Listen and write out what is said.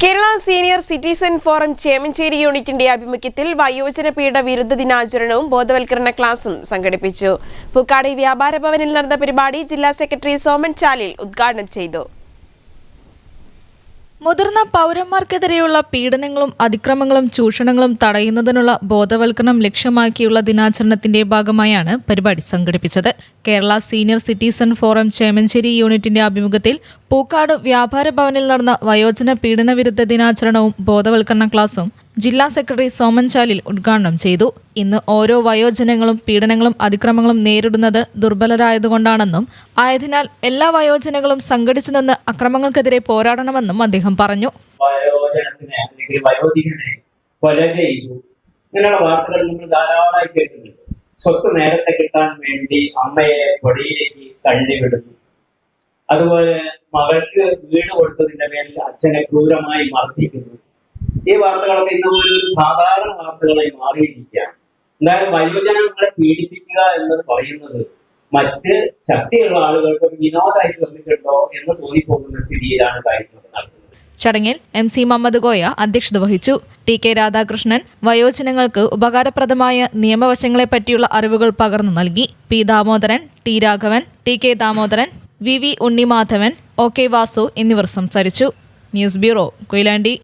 Kerala senior citizen forum Chemancheri യൂണിറ്റിന്റെ ആഭിമുഖ്യത്തിൽ വയോജന പീഡന വിരുദ്ധ ദിനാചരണവും ബോധവൽക്കരണ ക്ലാസും സംഘടിപ്പിച്ചു. പൂക്കാട് വ്യാപാര ഭവനിൽ നടന്ന പരിപാടി ജില്ലാ സെക്രട്ടറി സോമൻ ചാലിൽ ഉദ്ഘാടനം ചെയ്തു. മുതിർന്ന പൗരന്മാർക്കെതിരെയുള്ള പീഡനങ്ങളും അതിക്രമങ്ങളും ചൂഷണങ്ങളും തടയുന്നതിനുള്ള ബോധവൽക്കരണം ലക്ഷ്യമാക്കിയുള്ള ദിനാചരണത്തിന്റെ ഭാഗമായാണ് പരിപാടി സംഘടിപ്പിച്ചത്. Kerala senior citizen forum Chemancheri യൂണിറ്റിന്റെ ആഭിമുഖ്യത്തിൽ പൂക്കാട് വ്യാപാര ഭവനിൽ നടന്ന വയോജന പീഡന വിരുദ്ധ ദിനാചരണവും ബോധവൽക്കരണ ക്ലാസും ജില്ലാ സെക്രട്ടറി സോമൻ ചാലിൽ ഉദ്ഘാടനം ചെയ്തു. ഇന്ന് ഓരോ വയോജനങ്ങളും പീഡനങ്ങളും അതിക്രമങ്ങളും നേരിടുന്നത് ദുർബലരായതുകൊണ്ടാണെന്നും ആയതിനാൽ എല്ലാ വയോജനങ്ങളും സംഘടിച്ചു നിന്ന് അക്രമങ്ങൾക്കെതിരെ പോരാടണമെന്നും അദ്ദേഹം പറഞ്ഞു. വയോജനത്തിനെ അല്ലെങ്കിൽ വയോധികനെ കൊല ചെയ്തു ഇങ്ങനെയുള്ള വാർത്തകൾ നമ്മൾ ധാരാളമായി കേൾക്കുന്നുണ്ട്. സ്വത്ത് നേരത്തെ കിട്ടാൻ വേണ്ടി അമ്മയെ പൊടിയിലേക്ക് തള്ളിവിടുന്നു. അതുപോലെ മകൾക്ക് വീട് കൊടുത്തതിന്റെ പേരിൽ അച്ഛനെ ക്രൂരമായി മർദ്ദിക്കുന്നു. ഈ വാർത്തകളൊക്കെ ഇന്ന് ഒരു സാധാരണ വാർത്തകളായി മാറിയിരിക്കുകയാണ്. എന്തായാലും വയോജനങ്ങളെ പീഡിപ്പിക്കുക എന്നത് പറയുന്നത് മറ്റ് ശക്തിയുള്ള ആളുകൾക്ക് വിനോദമായി തോന്നിയിട്ടുണ്ടോ എന്ന് തോന്നിപ്പോകുന്ന സ്ഥിതിയിലാണ് കാര്യങ്ങൾ നടക്കുന്നത്. ചടങ്ങിൽ MC മുഹമ്മദ് കോയ അധ്യക്ഷത വഹിച്ചു. TK രാധാകൃഷ്ണൻ വയോജനങ്ങൾക്ക് ഉപകാരപ്രദമായ നിയമവശങ്ങളെപ്പറ്റിയുള്ള അറിവുകൾ പകർന്നു നൽകി. P Damodaran, T Raghavan, TK Damodaran, VV Unnimadhavan, OK Vasu എന്നിവർ സംസാരിച്ചു. News bureau, Koyilandy.